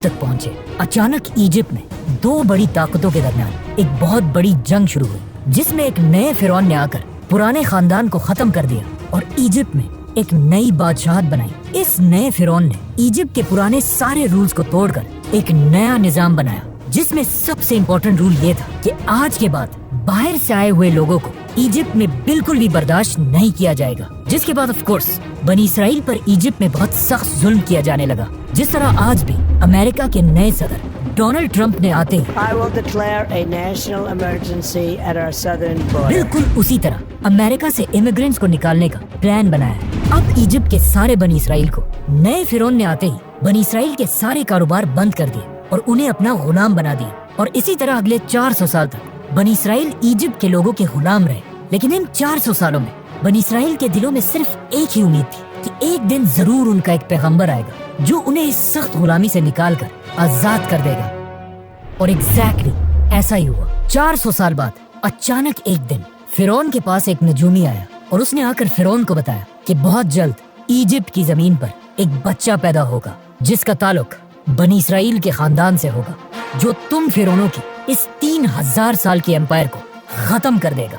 तक पहुंचे। अचानक इजिप्ट में दो बड़ी ताकतों के दरमियान एक बहुत बड़ी जंग शुरू हुई, जिसमें एक नए फिरौन ने आकर पुराने खानदान को खत्म कर दिया और इजिप्ट में एक नई बादशाहत बनाई। इस नए फिरौन ने इजिप्ट के पुराने सारे रूल्स को तोड़कर एक नया निजाम बनाया, जिसमें सबसे इम्पोर्टेंट रूल ये था कि आज के बाद बाहर से आए हुए लोगों को इजिप्ट में बिल्कुल भी बर्दाश्त नहीं किया जाएगा। जिसके बाद ऑफ कोर्स बनी इसराइल पर इजिप्ट में बहुत सख्त जुल्म किया जाने लगा। जिस तरह आज भी अमेरिका के नए सदर डोनाल्ड ट्रंप ने आते ही बिल्कुल उसी तरह अमेरिका से इमिग्रेंट्स को निकालने का प्लान बनाया है। अब इजिप्ट के सारे बनी इसराइल को नए फिरौन ने आते ही बनी इसराइल के सारे कारोबार बंद कर दिए और उन्हें अपना गुलाम बना दिया। और इसी तरह अगले 400 साल तक बनी इसराइल इजिप्ट के लोगों के गुलाम रहे। लेकिन इन 400 सालों में बनी इसराइल के दिलों में सिर्फ एक ही उम्मीद थी कि एक दिन जरूर उनका एक पैगंबर आएगा जो उन्हें इस सख्त गुलामी से निकाल कर आजाद कर देगा। और एग्जैक्टली ऐसा ही हुआ। 400 साल बाद अचानक एक दिन फिरौन के पास एक नजूमी आया और उसने आकर फिरौन को बताया कि बहुत जल्द इजिप्ट की जमीन पर एक बच्चा पैदा होगा जिसका ताल्लुक बनी इसराइल के खानदान से होगा, जो तुम फिरौनों की इस 3000 साल के एम्पायर को खत्म कर देगा।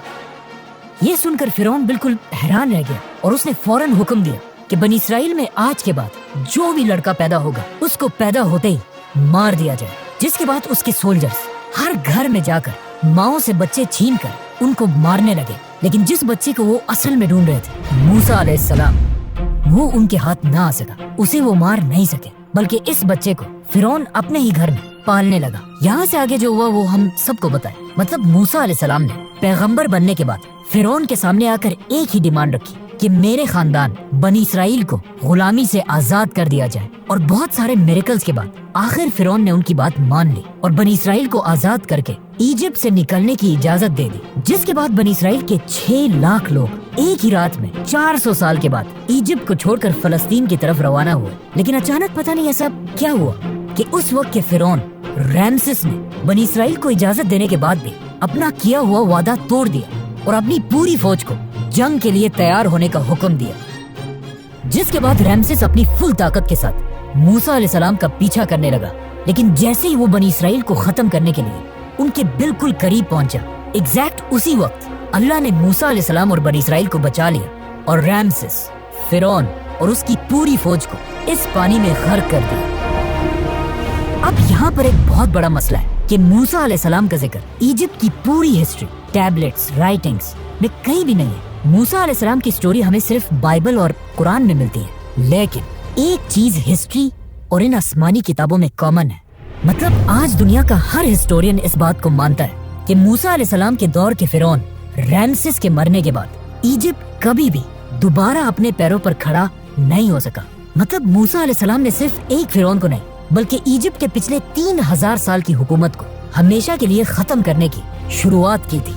ये सुनकर फिरौन बिल्कुल हैरान रह गया और उसने फौरन हुक्म दिया कि बनी इसराइल में आज के बाद जो भी लड़का पैदा होगा उसको पैदा होते ही मार दिया जाए। जिसके बाद उसके सोल्जर्स हर घर में जाकर माओ से बच्चे छीन कर उनको मारने लगे। लेकिन जिस बच्चे को वो असल में ढूंढ रहे थे, मूसा अलैहिस्सलाम, वो उनके हाथ ना आ सका, उसे वो मार नहीं सके, बल्कि इस बच्चे को फिरौन अपने ही घर में पालने लगा। यहाँ से आगे जो हुआ वो हम सबको बताए। मतलब मूसा अलैहिस्सलाम ने पैगंबर बनने के बाद फिरौन के सामने आकर एक ही डिमांड रखी कि मेरे खानदान बनी इसराइल को गुलामी से आजाद कर दिया जाए। और बहुत सारे मिरेकल्स के बाद आखिर फिरौन ने उनकी बात मान ली और बनी इसराइल को आजाद करके इजिप्ट से निकलने की इजाजत दे दी। जिसके बाद बनी इसराइल के 6 लाख लोग एक ही रात में 400 साल के बाद इजिप्ट को छोड़कर फलस्तीन की तरफ रवाना हुए। लेकिन अचानक पता नहीं ऐसा क्या हुआ कि उस वक्त के फिरौन रैमसेस ने बनी इसराइल को इजाजत देने के बाद भी अपना किया हुआ वादा तोड़ दिया और अपनी पूरी फौज को जंग के लिए तैयार होने का हुक्म दिया। जिसके बाद रैमसेस अपनी फुल ताकत के साथ मूसा अलैहिस्सलाम का पीछा करने लगा। लेकिन जैसे ही वो बनी इसराइल को खत्म करने के लिए उनके बिल्कुल करीब पहुंचा, एग्जैक्ट उसी वक्त अल्लाह ने मूसा अलैहिस्सलाम और बनी इसराइल को बचा लिया और रैमसेस, फिरौन और उसकी पूरी फौज को इस पानी में गर्क कर दिया। अब यहाँ पर एक बहुत बड़ा मसला है कि मूसा अलैहिस्सलाम का जिक्र इजिप्ट की पूरी हिस्ट्री, टैबलेट्स, राइटिंग्स में कहीं भी नहीं है। मूसा अलैहिस्सलाम की स्टोरी हमें सिर्फ बाइबल और कुरान में मिलती है। लेकिन एक चीज हिस्ट्री और इन आसमानी किताबों में कॉमन है। मतलब आज दुनिया का हर हिस्टोरियन इस बात को मानता है कि मूसा अलैहिस्सलाम के दौर के फिरौन रैमसेस के मरने के बाद इजिप्ट कभी भी दोबारा अपने पैरों पर खड़ा नहीं हो सका। मतलब मूसा अलैहिस्सलाम ने सिर्फ एक फिरौन को नहीं बल्कि इजिप्ट के पिछले 3000 साल की हुकूमत को हमेशा के लिए खत्म करने की शुरुआत की थी।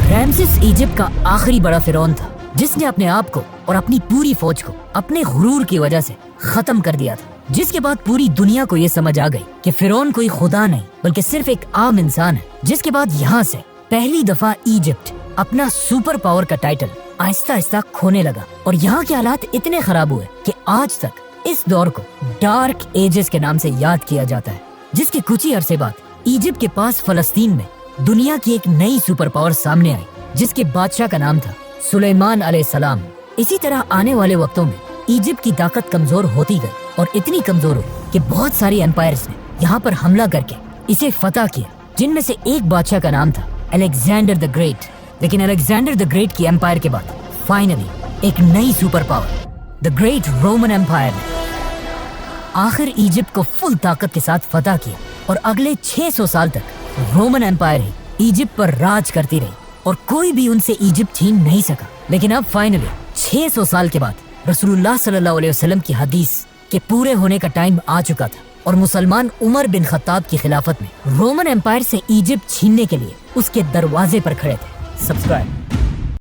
रैमसेस इजिप्ट का आखिरी बड़ा फिरौन था जिसने अपने आप को और अपनी पूरी फौज को अपने गुरूर की वजह से खत्म कर दिया था। जिसके बाद पूरी दुनिया को ये समझ आ गई कि फिरौन कोई खुदा नहीं बल्कि सिर्फ एक आम इंसान है। जिसके बाद यहाँ से पहली दफा इजिप्ट अपना सुपर पावर का टाइटल आहिस्ता आहिस्ता खोने लगा और यहाँ के हालात इतने खराब हुए कि आज तक इस दौर को डार्क एजेस के नाम से याद किया जाता है। जिसके कुछ ही अरसे बाद इजिप्ट के पास फलस्तीन में दुनिया की एक नई सुपर पावर सामने आई जिसके बादशाह का नाम था सुलेमान अलैहिस्सलाम। इसी तरह आने वाले वक्तों में इजिप्ट की ताकत कमजोर होती गई और इतनी कमजोर हुई कि बहुत सारी एम्पायर्स ने यहाँ पर हमला करके इसे फतह किया, जिनमें से एक बादशाह का नाम था अलेक्जेंडर द ग्रेट। लेकिन अलेक्जेंडर द ग्रेट की एम्पायर के बाद फाइनली एक नई super power the great Roman empire ने आखिर इजिप्ट को फुल ताकत के साथ फतह किया और अगले 600 साल तक रोमन एम्पायर ही इजिप्ट पर राज करती रही और कोई भी उनसे इजिप्ट छीन नहीं सका। लेकिन अब फाइनली 600 साल के बाद रसूलुल्लाह सल्लल्लाहु अलैहि वसल्लम की हदीस के पूरे होने का टाइम आ चुका था और मुसलमान उमर बिन खत्ताब की खिलाफत में रोमन एम्पायर से इजिप्ट छीनने के लिए उसके दरवाजे पर खड़े थे। सब्सक्राइब।